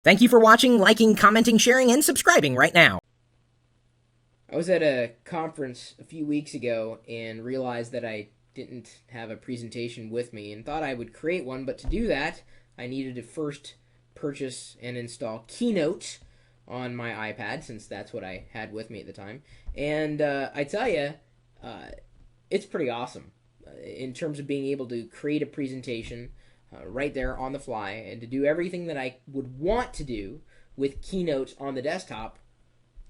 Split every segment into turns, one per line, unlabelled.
Thank you for watching, liking, commenting, sharing, and subscribing right now.
I was at a conference a few weeks ago and realized that I didn't have a presentation with me and thought I would create one, but to do that, I needed to first purchase and install Keynote on my iPad, since that's what I had with me at the time. And I tell you, uh, it's pretty awesome in terms of being able to create a presentation right there on the fly and to do everything that I would want to do with Keynote on the desktop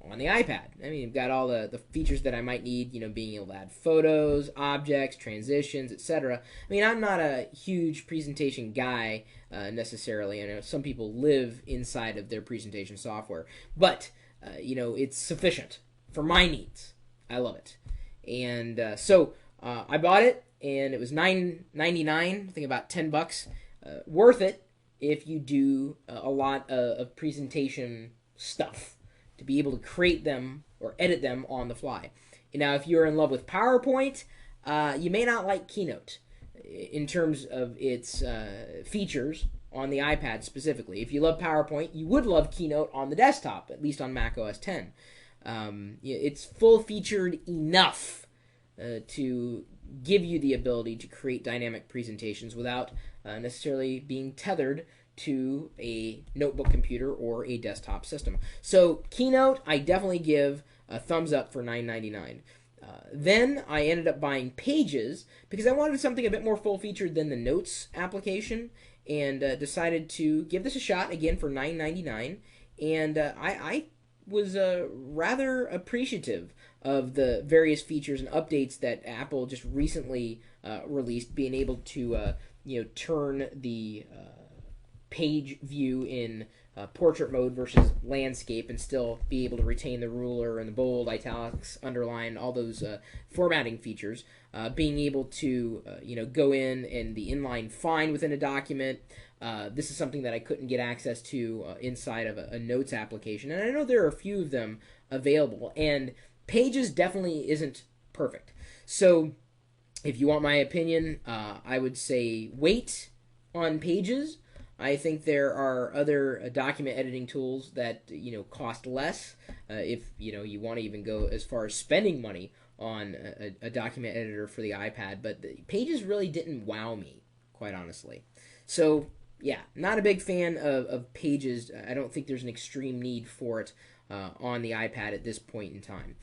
on the iPad. I mean, you've got all the features that I might need, being able to add photos, objects, transitions, etc. I mean, I'm not a huge presentation guy necessarily. I know some people live inside of their presentation software, but, it's sufficient for my needs. I love it. And so I bought it, and it was $9.99, I think about $10. Worth it if you do a lot of presentation stuff, to be able to create them or edit them on the fly. Now, if you're in love with PowerPoint, you may not like Keynote in terms of its features on the iPad specifically. If you love PowerPoint, you would love Keynote on the desktop, at least on Mac OS X. It's full-featured enough to give you the ability to create dynamic presentations without necessarily being tethered to a notebook computer or a desktop system. So Keynote, I definitely give a thumbs up for $9.99. Then I ended up buying Pages because I wanted something a bit more full-featured than the Notes application, and decided to give this a shot again for $9.99. And I was rather appreciative of the various features and updates that Apple just recently released, being able to turn the page view in portrait mode versus landscape and still be able to retain the ruler and the bold, italics, underline, all those formatting features. Being able to go in and the inline find within a document. This is something that I couldn't get access to inside of a Notes application, and I know there are a few of them available, and Pages definitely isn't perfect. So if you want my opinion, I would say wait on Pages. I think there are other document editing tools that cost less. If you want to even go as far as spending money on a document editor for the iPad, but the Pages really didn't wow me, quite honestly. So yeah, not a big fan of Pages. I don't think there's an extreme need for it on the iPad at this point in time.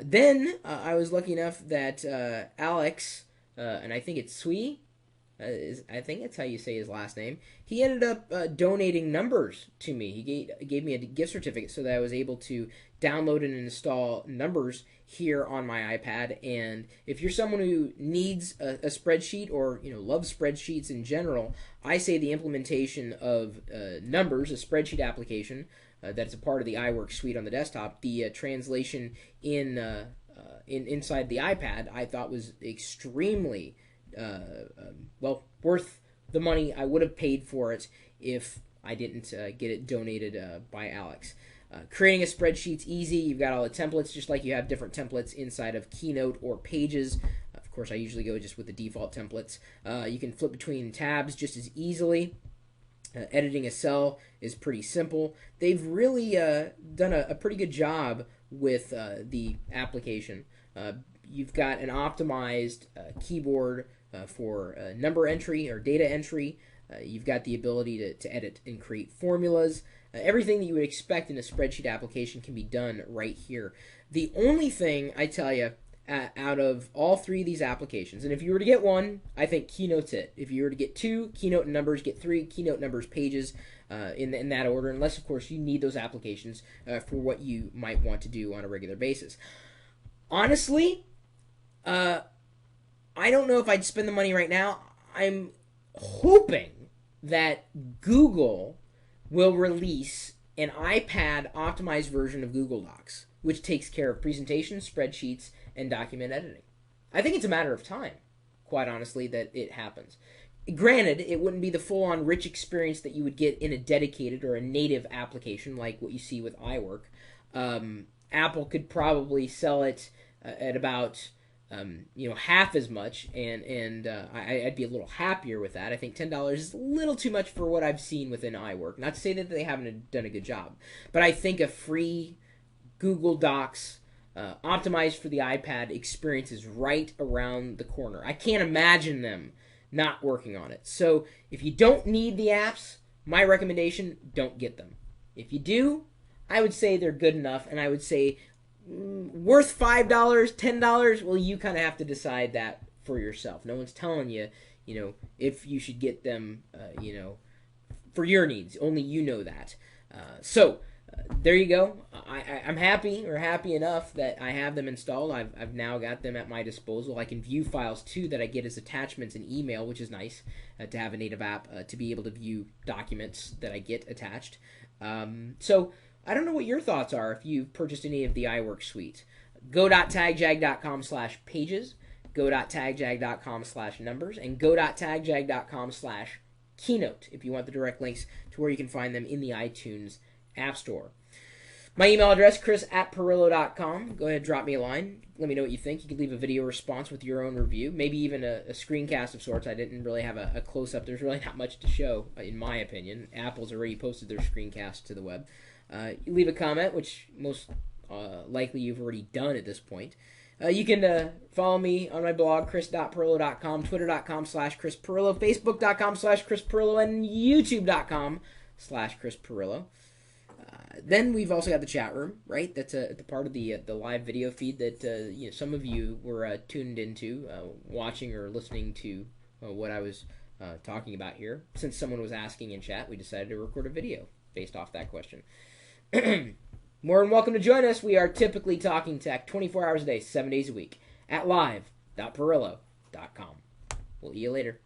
Then I was lucky enough that Alex, and I think it's Sui, I think that's how you say his last name. He ended up donating numbers to me. He gave me a gift certificate so that I was able to download and install numbers here on my iPad. And if you're someone who needs a spreadsheet or loves spreadsheets in general, I say the implementation of numbers, a spreadsheet application that's a part of the iWork suite on the desktop, the translation inside the iPad, I thought was extremely worth the money I would have paid for it if I didn't get it donated by Alex. Creating a spreadsheet's easy. You've got all the templates, just like you have different templates inside of Keynote or Pages. Of course, I usually go just with the default templates. You can flip between tabs just as easily. Editing a cell is pretty simple. They've really done a pretty good job with the application. You've got an optimized keyboard for number entry or data entry. You've got the ability to edit and create formulas. Everything that you would expect in a spreadsheet application can be done right here. The only thing I tell you, out of all three of these applications, and if you were to get one, I think Keynote's it. If you were to get two, Keynote and Numbers; get three, Keynote, Numbers, Pages, in that order, unless, of course, you need those applications for what you might want to do on a regular basis. Honestly, I don't know if I'd spend the money right now. I'm hoping that Google will release an iPad optimized version of Google Docs, which takes care of presentations, spreadsheets, and document editing. I think it's a matter of time, quite honestly, that it happens. Granted, it wouldn't be the full-on rich experience that you would get in a dedicated or a native application like what you see with iWork. Apple could probably sell it at about half as much, and I'd be a little happier with that. I think $10 is a little too much for what I've seen within iWork. Not to say that they haven't done a good job, but I think a free Google Docs optimized for the iPad experience is right around the corner. I can't imagine them not working on it. So if you don't need the apps, my recommendation, don't get them. If you do, I would say they're good enough, and I would say worth $5, $10. Well, you kind of have to decide that for yourself. No one's telling you, if you should get them, for your needs. Only you know that. So there you go. I'm happy enough that I have them installed. I've now got them at my disposal. I can view files too that I get as attachments in email, which is nice to have a native app to be able to view documents that I get attached. So I don't know what your thoughts are if you've purchased any of the iWork suite. Go.tagjag.com/pages, go.tagjag.com/numbers, and go.tagjag.com/keynote if you want the direct links to where you can find them in the iTunes App Store. My email address, chris@pirillo.com. Go ahead and drop me a line. Let me know what you think. You can leave a video response with your own review, maybe even a screencast of sorts. I didn't really have a close-up. There's really not much to show, in my opinion. Apple's already posted their screencast to the web. You leave a comment, which most likely you've already done at this point. You can follow me on my blog, chris.pirillo.com, twitter.com/chrispirillo, facebook.com/chrispirillo, and youtube.com/chrispirillo. Then we've also got the chat room, right? That's a part of the live video feed that some of you were tuned into, watching or listening to what I was talking about here. Since someone was asking in chat, we decided to record a video based off that question. More than welcome to join us. We are typically talking tech 24 hours a day, 7 days a week at live.pirillo.com. We'll see you later.